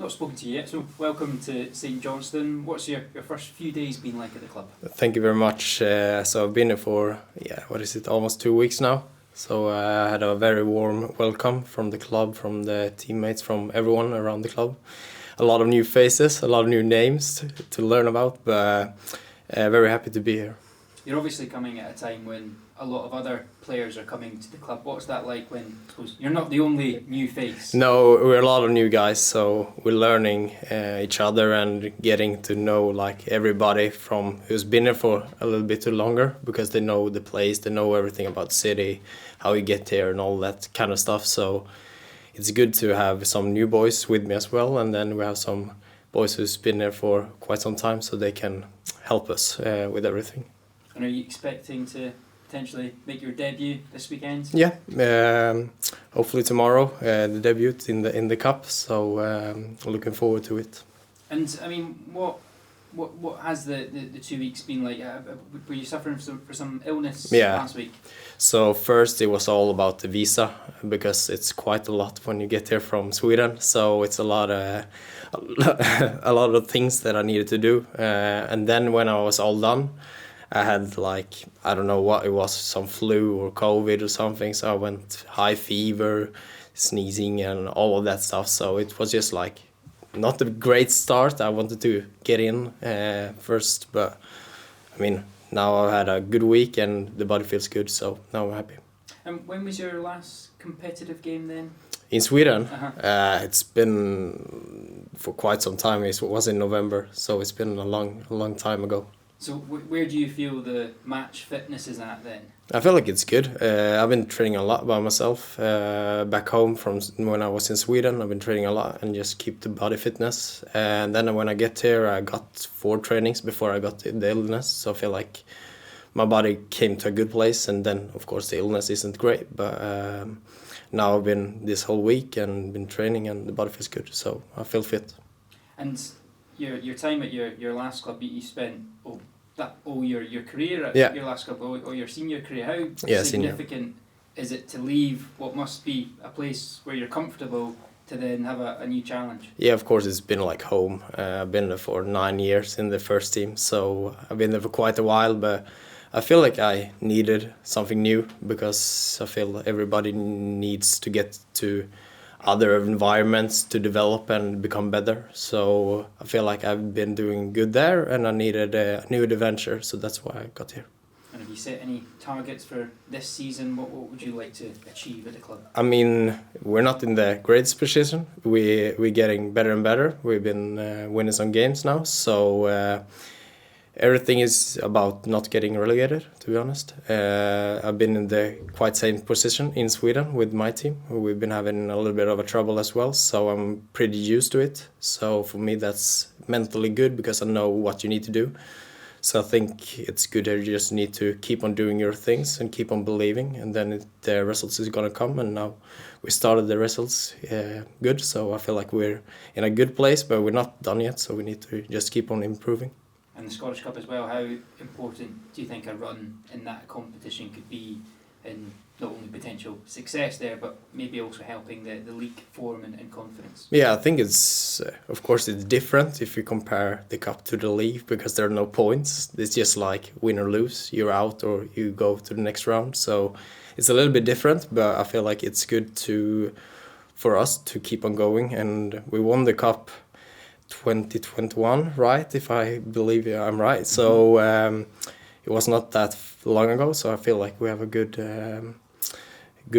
not spoken to you yet, so welcome to St Johnstone. What's your first few days been like at the club? Thank you very much. So I've been here for, almost 2 weeks now. So I had a very warm welcome from the club, from the teammates, from everyone around the club. A lot of new faces, a lot of new names to learn about, but very happy to be here. You're obviously coming at a time when a lot of other players are coming to the club. What's that like when, I suppose, you're not the only new face? No, we're a lot of new guys, so we're learning each other and getting to know like everybody from who's been here for a little bit too longer, because they know the place, they know everything about city, how you get here and all that kind of stuff. So it's good to have some new boys with me as well, and then we have some boys who's been here for quite some time, so they can help us with everything. And are you expecting to potentially make your debut this weekend? Yeah, hopefully tomorrow, the debut in the cup. So looking forward to it. And I mean, what has the 2 weeks been like? Were you suffering for some illness last week? So first it was all about the visa, because it's quite a lot when you get here from Sweden. So it's a lot of things that I needed to do. And then when I was all done, I had I don't know what it was, some flu or COVID or something. So I went high fever, sneezing and all of that stuff. So it was just not a great start. I wanted to get in first, but I mean, now I've had a good week and the body feels good. So now I'm happy. And when was your last competitive game then? In Sweden? It's been for quite some time. It was in November, so it's been a long time ago. So where do you feel the match fitness is at then? I feel like it's good. I've been training a lot by myself back home from when I was in Sweden. I've been training a lot and just keep the body fitness. And then when I get here, I got 4 trainings before I got the illness. So I feel like my body came to a good place. And then, of course, the illness isn't great. But now I've been this whole week and been training and the body feels good. So I feel fit. And your time at your last club, you spent your career at your last club, or your senior career. How significant is it to leave what must be a place where you're comfortable to then have a new challenge? Yeah, of course, it's been like home. I've been there for 9 years in the first team, so I've been there for quite a while, but I feel like I needed something new, because I feel everybody needs to get to other environments to develop and become better. So I feel like I've been doing good there and I needed a new adventure, so that's why I got here. And have you set any targets for this season? What would you like to achieve at the club? I mean, we're not in the greatest position. We're getting better and better. We've been winning some games now, so everything is about not getting relegated, to be honest. I've been in the quite same position in Sweden with my team. We've been having a little bit of a trouble as well, so I'm pretty used to it. So for me, that's mentally good, because I know what you need to do. So I think it's good that you just need to keep on doing your things and keep on believing, and then the results is going to come. And now we started the results good, so I feel like we're in a good place, but we're not done yet, so we need to just keep on improving. And the Scottish Cup as well, how important do you think a run in that competition could be in not only potential success there, but maybe also helping the league form and confidence? Yeah, I think it's, of course, it's different if you compare the cup to the league, because there are no points. It's just like win or lose, you're out or you go to the next round. So it's a little bit different, but I feel like it's good for us to keep on going. And we won the cup 2021, right? If I believe I'm right. So it was not that long ago. So I feel like we have a good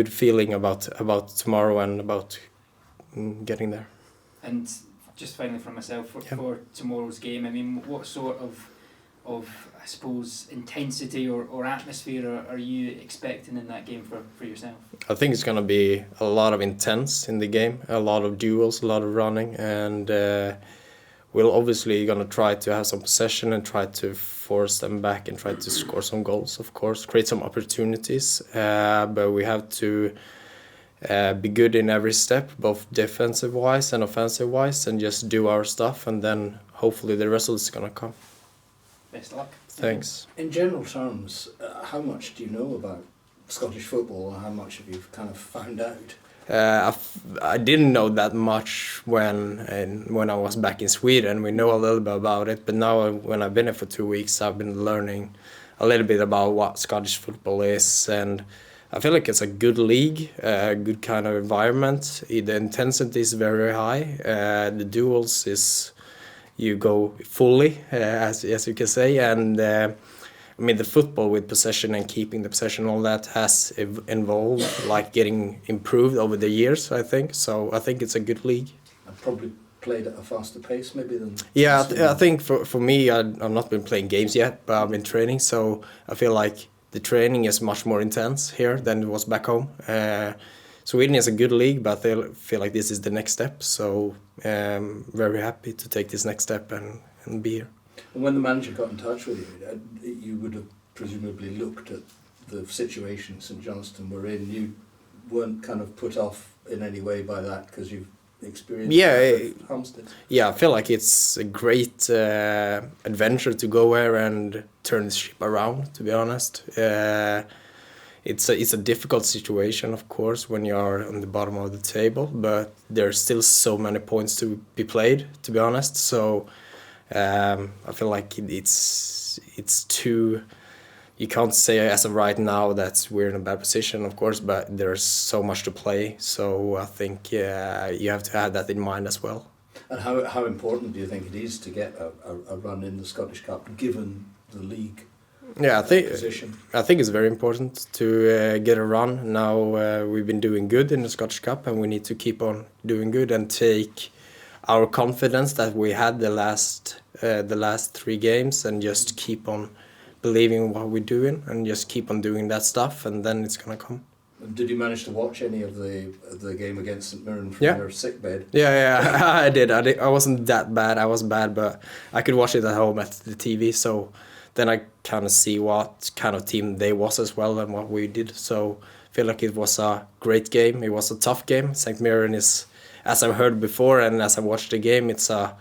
feeling about tomorrow and about getting there. And just finally from myself, for tomorrow's game, I mean, what sort of I suppose intensity or atmosphere are you expecting in that game for yourself? I think it's gonna be a lot of intense in the game, a lot of duels, a lot of running, and we're obviously gonna try to have some possession and try to force them back and try to score some goals, of course, create some opportunities, but we have to be good in every step, both defensive wise and offensive wise, and just do our stuff, and then hopefully the results is gonna come. Best of luck. Thanks. In general terms, how much do you know about Scottish football, and how much have you kind of found out? I didn't know that much when I was back in Sweden. We know a little bit about it, but now when I've been here for 2 weeks, I've been learning a little bit about what Scottish football is, and I feel like it's a good league, a good kind of environment. The intensity is very high. The duels is you go fully, as you can say, and I mean the football with possession and keeping the possession, all that has evolved, like getting improved over the years, I think. So I think it's a good league. I've probably played at a faster pace maybe than... Yeah, I think for me, I've not been playing games yet, but I've been training, so I feel like the training is much more intense here than it was back home. Sweden is a good league, but I feel like this is the next step, so I'm very happy to take this next step and be here. And when the manager got in touch with you, you would have presumably looked at the situation St Johnstone were in. You weren't kind of put off in any way by that because you've experienced Hampstead. Yeah, I feel like it's a great adventure to go there and turn the ship around, to be honest. It's a difficult situation, of course, when you are on the bottom of the table, but there's still so many points to be played, to be honest. So I feel like it's too... You can't say as of right now that we're in a bad position, of course, but there's so much to play. So I think you have to have that in mind as well. And how important do you think it is to get a run in the Scottish Cup, given the league position? I think it's very important to get a run. Now we've been doing good in the Scottish Cup, and we need to keep on doing good and take our confidence that we had the last 3 games and just keep on believing what we're doing and just keep on doing that stuff, and then it's gonna come. Did you manage to watch any of the game against St Mirren from your sick bed? Yeah, I did. I wasn't that bad. I was bad, but I could watch it at home at the TV. So then I kind of see what kind of team they was as well and what we did. So I feel like it was a great game. It was a tough game. St Mirren is, as I've heard before and as I watched the game, it's a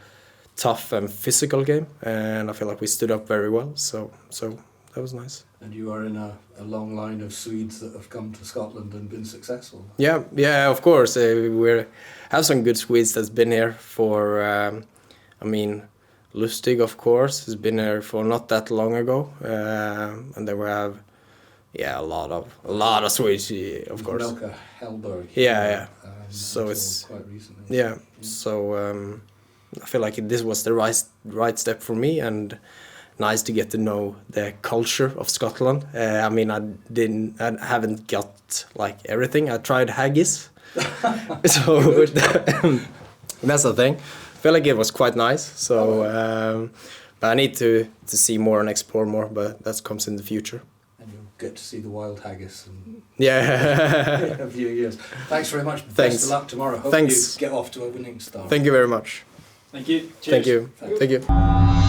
tough and physical game, and I feel like we stood up very well. So that was nice. And you are in a long line of Swedes that have come to Scotland and been successful. Yeah, of course. We have some good Swedes that's been here for, I mean, Lustig, of course, has been here for not that long ago. And then we have, a lot of Swedes, of course. Melka Hellberg. Yeah. So it's quite recently. Yeah. So I feel like this was the right step for me, and nice to get to know the culture of Scotland. I mean, I haven't got like everything. I tried haggis, so that's the thing. I feel like it was quite nice. So, but I need to see more and explore more. But that comes in the future. And you'll get to see the wild haggis in a few years. Thanks very much. Thanks. Best of luck tomorrow. Hope Thanks. you get off to a winning start. Thank you very much. Thank you. Cheers. Thank you. Thank you.